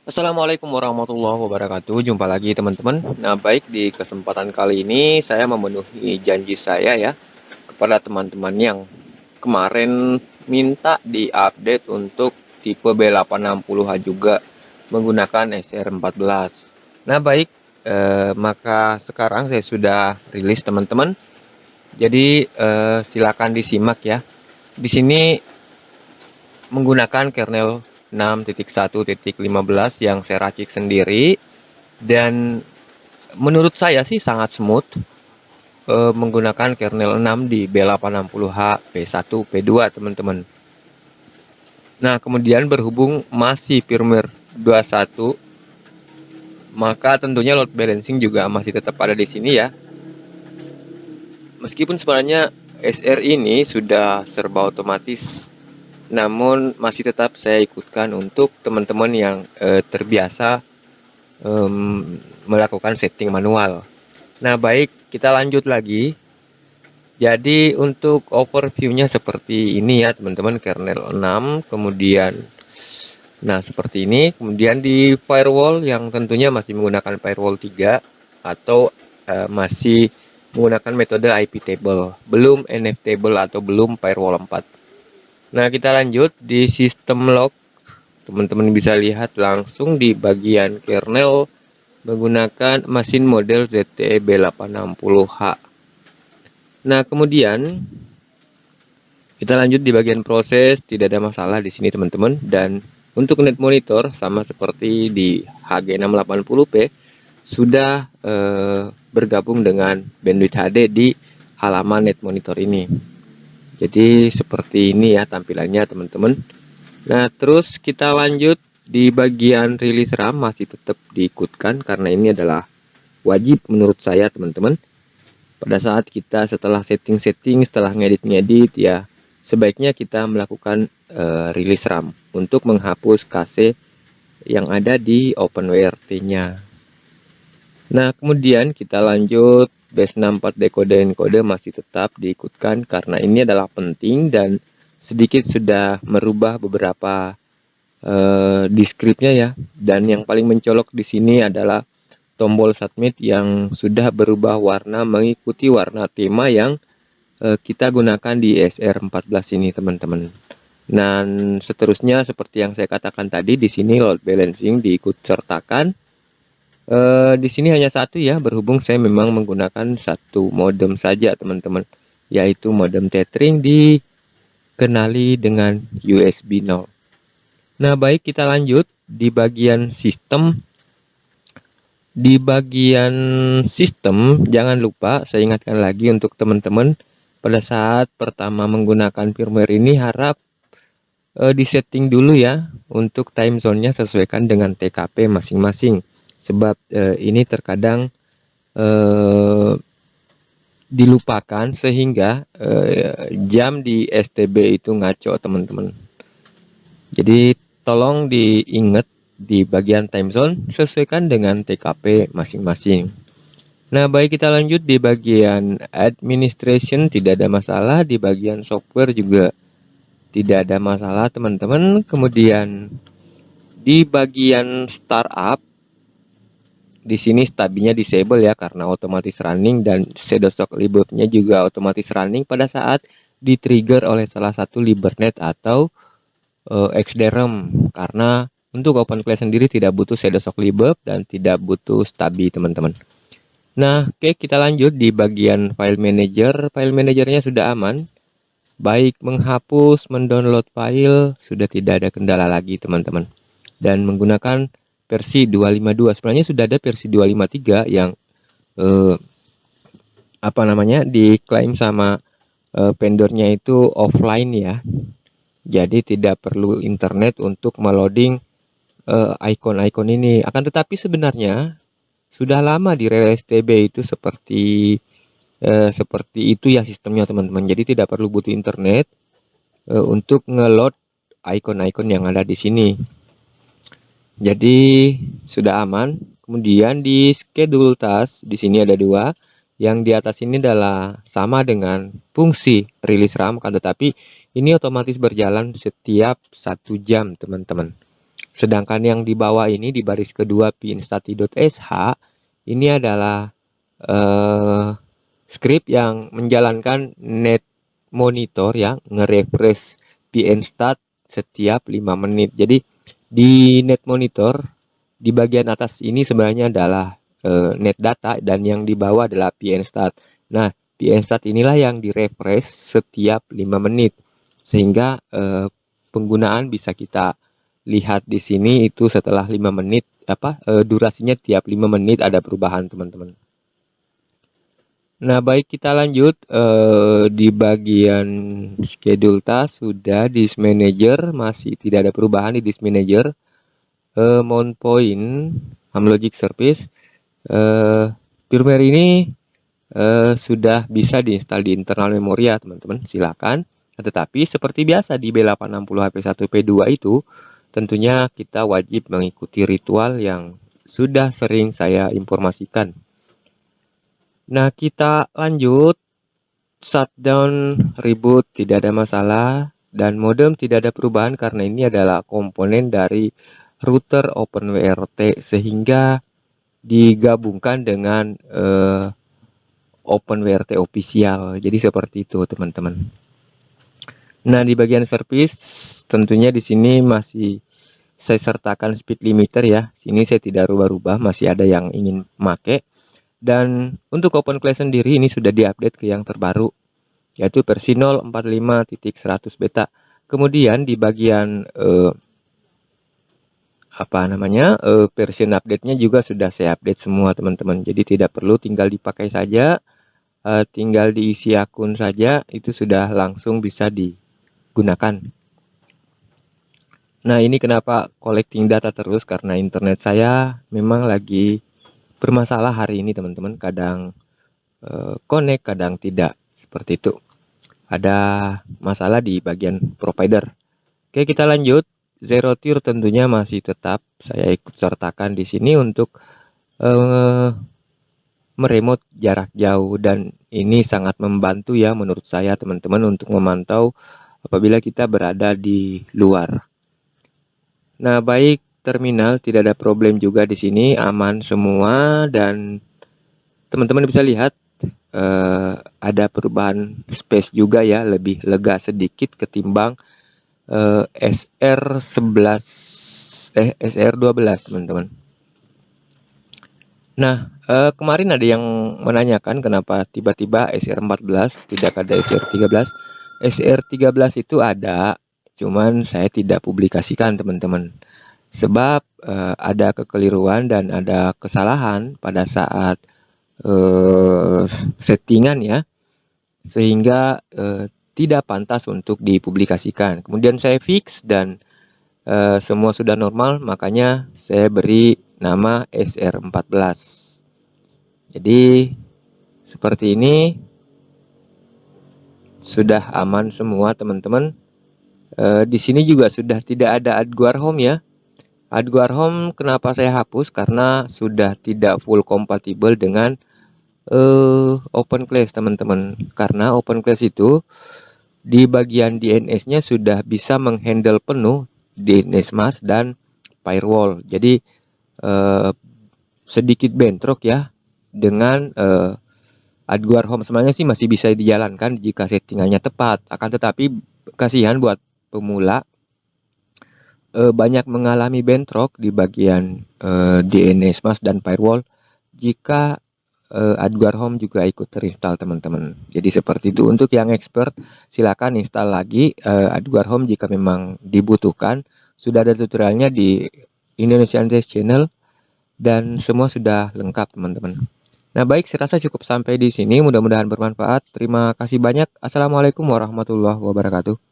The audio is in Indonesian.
Assalamualaikum warahmatullahi wabarakatuh. Jumpa lagi teman-teman. Nah, baik, di kesempatan kali ini saya memenuhi janji saya ya kepada teman-teman yang kemarin minta diupdate untuk tipe B860H juga menggunakan SR14. Nah, baik, maka sekarang saya sudah rilis teman-teman. Jadi silakan disimak ya. Di sini menggunakan kernel 6.1.15 yang saya racik sendiri, dan menurut saya sih sangat smooth menggunakan kernel 6 di B860H P1 P2 teman-teman. Nah, kemudian berhubung masih firmware 21, maka tentunya load balancing juga masih tetap ada di sini ya. Meskipun sebenarnya SR ini sudah serba otomatis, namun masih tetap saya ikutkan untuk teman-teman yang terbiasa melakukan setting manual. Nah, baik, kita lanjut lagi. Jadi untuk overviewnya seperti ini ya teman-teman, kernel 6, kemudian nah seperti ini, kemudian di firewall yang tentunya masih menggunakan firewall 3 atau masih menggunakan metode IP table, belum NF table atau belum firewall 4. Nah, kita lanjut di sistem log. Teman-teman bisa lihat langsung di bagian kernel menggunakan mesin model ZTE B860H. Nah, kemudian kita lanjut di bagian proses, tidak ada masalah di sini teman-teman. Dan untuk net monitor sama seperti di HG680P sudah bergabung dengan bandwidth HD di halaman net monitor ini. Jadi seperti ini ya tampilannya teman-teman. Nah, terus kita lanjut di bagian rilis RAM masih tetap diikutkan karena ini adalah wajib menurut saya teman-teman. Pada saat kita setelah setting-setting, setelah ngedit-ngedit ya, sebaiknya kita melakukan rilis RAM untuk menghapus KC yang ada di OpenWRT-nya. Nah, kemudian kita lanjut base 64 decode encode masih tetap diikutkan karena ini adalah penting dan sedikit sudah merubah beberapa di scriptnya ya. Dan yang paling mencolok di sini adalah tombol submit yang sudah berubah warna mengikuti warna tema yang kita gunakan di SR14 ini teman-teman. Dan seterusnya seperti yang saya katakan tadi, di sini load balancing diikut sertakan. Di sini hanya satu ya, berhubung saya memang menggunakan satu modem saja teman-teman, yaitu modem tethering dikenali dengan USB 0. Nah, baik, kita lanjut di bagian sistem. Di bagian sistem, jangan lupa saya ingatkan lagi untuk teman-teman, pada saat pertama menggunakan firmware ini harap disetting dulu ya untuk time zone-nya sesuaikan dengan TKP masing-masing. Sebab ini terkadang dilupakan sehingga jam di STB itu ngaco teman-teman. Jadi tolong diingat di bagian time zone sesuaikan dengan TKP masing-masing. Nah, baik, kita lanjut di bagian administration, tidak ada masalah. Di bagian software juga tidak ada masalah teman-teman. Kemudian di bagian startup, di sini stabinya disable ya karena otomatis running, dan shadow shock libnya juga otomatis running pada saat di trigger oleh salah satu libnet atau XDRAM, karena untuk OpenClaw sendiri tidak butuh shadow shock libeb dan tidak butuh stabi teman-teman. Nah, oke, kita lanjut di bagian file manager. File manajernya sudah aman, baik menghapus, mendownload file sudah tidak ada kendala lagi teman-teman, dan menggunakan versi 252. Sebenarnya sudah ada versi 253 yang diklaim sama vendornya itu offline ya, jadi tidak perlu internet untuk meloading icon-icon ini. Akan tetapi sebenarnya sudah lama di rel STB itu seperti itu ya sistemnya teman-teman. Jadi tidak perlu butuh internet untuk ngeload icon-icon yang ada di sini. Jadi sudah aman. Kemudian di schedule task di sini ada dua. Yang di atas ini adalah sama dengan fungsi rilis RAM, kan tetapi ini otomatis berjalan setiap 1 jam teman-teman. Sedangkan yang di bawah ini di baris kedua pinstati.sh ini adalah script yang menjalankan net monitor ya, nge-refresh pnstat setiap 5 menit. Jadi di net monitor di bagian atas ini sebenarnya adalah net data dan yang di bawah adalah pnstat. Nah, pnstat inilah yang di-refresh setiap 5 menit sehingga penggunaan bisa kita lihat di sini itu setelah 5 menit durasinya tiap 5 menit ada perubahan, teman-teman. Nah, baik, kita lanjut di bagian schedule task sudah. Disk manager masih tidak ada perubahan di disk manager. Mount point Amlogic service firmware ini sudah bisa diinstal di internal memori ya, teman-teman. Silakan. Tetapi seperti biasa di B860HP1P2 itu tentunya kita wajib mengikuti ritual yang sudah sering saya informasikan. Nah, kita lanjut. Shutdown, reboot tidak ada masalah, dan modem tidak ada perubahan karena ini adalah komponen dari router OpenWRT sehingga digabungkan dengan OpenWRT official. Jadi seperti itu, teman-teman. Nah, di bagian service tentunya di sini masih saya sertakan speed limiter ya. Sini saya tidak rubah-rubah, masih ada yang ingin make. Dan untuk OpenClass sendiri ini sudah diupdate ke yang terbaru, yaitu versi 0.45.100 beta. Kemudian di bagian version update-nya juga sudah saya update semua, teman-teman. Jadi tidak perlu tinggal dipakai saja, tinggal diisi akun saja, itu sudah langsung bisa digunakan. Nah, ini kenapa collecting data terus, karena internet saya memang lagi bermasalah hari ini, teman-teman. Kadang connect, kadang tidak, seperti itu. Ada masalah di bagian provider. Oke, kita lanjut. Zero tier tentunya masih tetap saya ikut sertakan di sini untuk meremote jarak jauh, dan ini sangat membantu ya menurut saya, teman-teman, untuk memantau apabila kita berada di luar. Nah, baik, terminal tidak ada problem juga di sini, aman semua, dan teman-teman bisa lihat ada perubahan space juga ya, lebih lega sedikit ketimbang SR12, teman-teman. Nah, kemarin ada yang menanyakan kenapa tiba-tiba SR14 tidak ada SR13. SR13 itu ada, cuman saya tidak publikasikan, teman-teman. Sebab ada kekeliruan dan ada kesalahan pada saat settingan ya, sehingga tidak pantas untuk dipublikasikan. Kemudian saya fix dan semua sudah normal, makanya saya beri nama SR14. Jadi seperti ini, sudah aman semua, teman-teman. Di sini juga sudah tidak ada AdGuard Home ya. AdGuard Home kenapa saya hapus? Karena sudah tidak full kompatibel dengan OpenClass, teman-teman. Karena OpenClass itu di bagian DNS-nya sudah bisa menghandle penuh DNS mask dan firewall. Jadi sedikit bentrok ya dengan AdGuard Home. Sebenarnya sih masih bisa dijalankan jika settingannya tepat. Akan tetapi kasihan buat pemula, banyak mengalami bentrok di bagian DNS mask dan firewall jika AdGuard Home juga ikut terinstall, teman-teman. Jadi seperti itu. Untuk yang expert silakan install lagi AdGuard Home jika memang dibutuhkan. Sudah ada tutorialnya di Indonesian Test Channel dan semua sudah lengkap, teman-teman. Nah, baik, saya rasa cukup sampai di sini. Mudah-mudahan bermanfaat. Terima kasih banyak. Assalamualaikum warahmatullahi wabarakatuh.